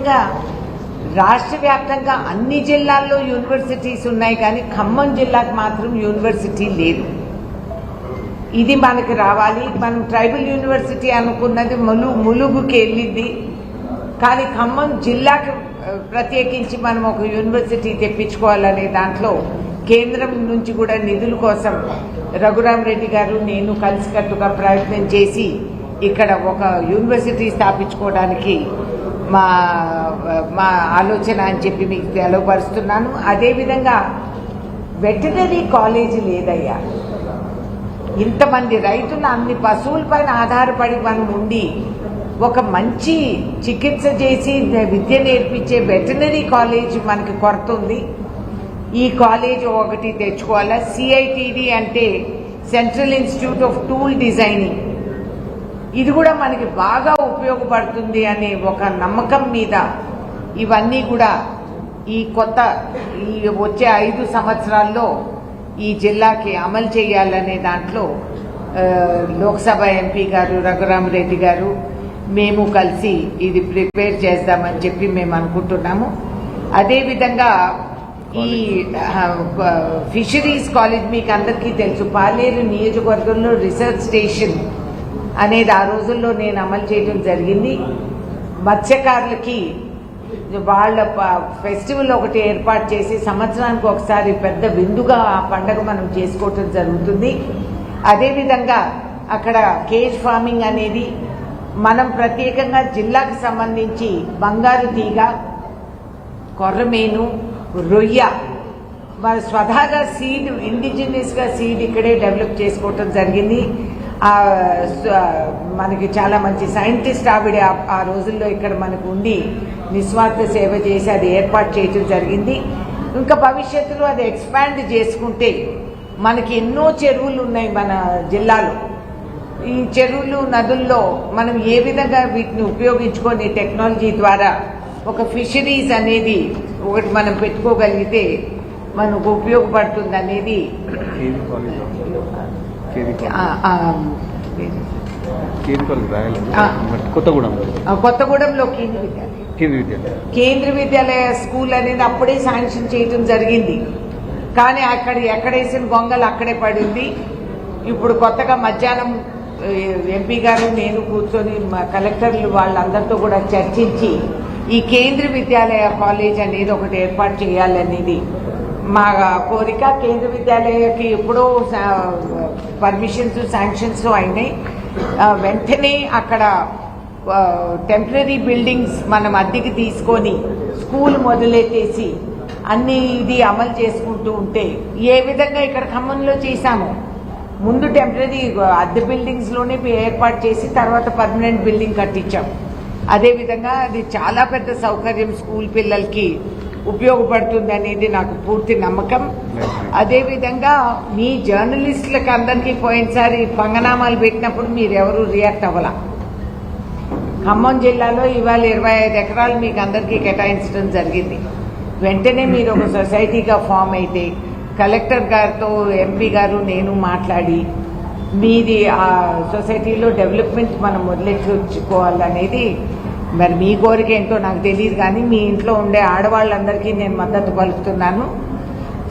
అదేవిధంగా రాష్ట్ర వ్యాప్తంగా అన్ని జిల్లాల్లో యూనివర్సిటీస్ ఉన్నాయి, కానీ ఖమ్మం జిల్లాకు మాత్రం యూనివర్సిటీ లేదు. ఇది మనకి రావాలి. మనం ట్రైబల్ యూనివర్సిటీ అనుకున్నది ములుగుకి వెళ్ళింది, కానీ ఖమ్మం జిల్లాకు ప్రత్యేకించి మనం ఒక యూనివర్సిటీ తెప్పించుకోవాలనే దాంట్లో కేంద్రం నుంచి కూడా నిధుల కోసం రఘురామరెడ్డి గారు నేను కలిసికట్టుగా ప్రయత్నం చేసి ఇక్కడ ఒక యూనివర్సిటీ స్థాపించుకోవడానికి మా ఆలోచన అని చెప్పి మీకు తెలియపరుస్తున్నాను. అదేవిధంగా వెటనరీ కాలేజీ లేదయ్యా. ఇంతమంది రైతులు అన్ని పశువులపైన ఆధారపడి మనం ఉండి ఒక మంచి చికిత్స చేసి విద్య నేర్పించే వెటనరీ కాలేజ్ మనకి కొరత ఉంది. ఈ కాలేజ్ ఒకటి తెచ్చుకోవాలా. సిఐటిడి అంటే central institute of tool designing, ఇది కూడా మనకి బాగా ఉపయోగపడుతుంది అనే ఒక నమ్మకం మీద ఇవన్నీ కూడా ఈ వచ్చే 5 సంవత్సరాల్లో ఈ జిల్లాకి అమలు చేయాలనే దాంట్లో లోక్సభ ఎంపీ గారు రఘురామరెడ్డి గారు మేము కలిసి ఇది ప్రిపేర్ చేద్దామని చెప్పి మేము అనుకుంటున్నాము. అదేవిధంగా ఈ ఫిషరీస్ కాలేజ్ మీకు అందరికీ తెలుసు, పాలేరు నియోజకవర్గంలో రీసెర్చ్ స్టేషన్ అనేది ఆ రోజుల్లో నేను అమలు చేయడం జరిగింది. మత్స్యకారులకి వాళ్ళ ఫెస్టివల్ ఒకటి ఏర్పాటు చేసి సంవత్సరానికి ఒకసారి పెద్ద విందుగా ఆ పండగ మనం చేసుకోవటం జరుగుతుంది. అదేవిధంగా అక్కడ కేజ్ ఫార్మింగ్ అనేది మనం ప్రత్యేకంగా జిల్లాకు సంబంధించి బంగారు తీగ, కొర్రమేను, రొయ్య మన స్వతహాగా సీడ్ ఇండిజినియస్ గా సీడ్ ఇక్కడే డెవలప్ చేసుకోవటం జరిగింది. మనకి చాలా మంచి సైంటిస్ట్ ఆవిడ ఆ రోజుల్లో ఇక్కడ మనకు ఉండి నిస్వార్థ సేవ చేసి అది ఏర్పాటు చేయటం జరిగింది. ఇంకా భవిష్యత్తులో అది ఎక్స్పాండ్ చేసుకుంటే మనకి ఎన్నో చెరువులు ఉన్నాయి మన జిల్లాలో. ఈ చెరువులు నదుల్లో మనం ఏ విధంగా వీటిని ఉపయోగించుకొని టెక్నాలజీ ద్వారా ఒక ఫిషరీస్ అనేది ఒకటి మనం పెట్టుకోగలిగితే మనకు ఉపయోగపడుతుంది అనేది కొత్తగూడెంలో కేంద్ర విద్యాలయ స్కూల్ అనేది అప్పుడే శాంక్షన్ చేయడం జరిగింది, కానీ ఎక్కడేసిన గొంగలు అక్కడే పడింది. ఇప్పుడు కొత్తగా మధ్యాహ్నం ఎంపీ గారు నేను కూర్చొని కలెక్టర్లు వాళ్ళందరితో కూడా చర్చించి ఈ కేంద్ర విద్యాలయ కాలేజ్ అనేది ఒకటి ఏర్పాటు చేయాలనేది మా కోరిక. కేంద్ర విద్యాలయకి ఎప్పుడో పర్మిషన్స్ శాంక్షన్స్ అయినాయి. వెంటనే అక్కడ టెంపరీ బిల్డింగ్స్ మనం అద్దెకి తీసుకొని స్కూల్ మొదలెట్టేసి అన్ని ఇది అమలు చేసుకుంటూ ఉంటే ఏ విధంగా ఇక్కడ ఖమ్మంలో చేశాము. ముందు టెంపరీ అద్దె బిల్డింగ్స్ లోనే ఏర్పాటు చేసి తర్వాత పర్మనెంట్ బిల్డింగ్ కట్టించాం. అదేవిధంగా అది చాలా పెద్ద సౌకర్యం, స్కూల్ పిల్లలకి ఉపయోగపడుతుంది అనేది నాకు పూర్తి నమ్మకం. అదేవిధంగా మీ జర్నలిస్టులకు అందరికీ పోయినసారి పంగనామాలు పెట్టినప్పుడు మీరెవరూ రియాక్ట్ అవ్వాల. ఖమ్మం జిల్లాలో ఇవాళ 25 ఎకరాలు మీకు అందరికీ కేటాయించడం జరిగింది. వెంటనే మీరు ఒక సొసైటీగా ఫామ్ అయితే కలెక్టర్ గారితో ఎంపీ గారు నేను మాట్లాడి మీది ఆ సొసైటీలో డెవలప్మెంట్ మనం మొదలెట్టుకోవాలనేది మరి మీ కోరిక ఏంటో నాకు తెలియదు, కానీ మీ ఇంట్లో ఉండే ఆడవాళ్ళందరికీ నేను మద్దతు పలుకుతున్నాను.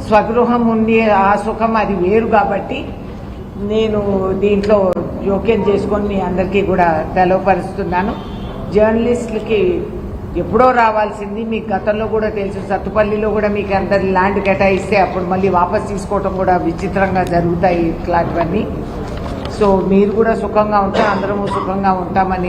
స్వగృహం ఉండి ఆ సుఖం అది వేరు కాబట్టి నేను దీంట్లో జోక్యం చేసుకొని మీ అందరికీ కూడా తెలవపరుస్తున్నాను. జర్నలిస్టులకి ఎప్పుడో రావాల్సింది మీకు గతంలో కూడా తెలుసు. సత్తుపల్లిలో కూడా మీకు అందరి ల్యాండ్ కేటాయిస్తే అప్పుడు మళ్ళీ వాపస్ తీసుకోవటం కూడా విచిత్రంగా జరుగుతాయి ఇట్లాంటివన్నీ. సో మీరు కూడా సుఖంగా ఉంటే అందరము సుఖంగా ఉంటామని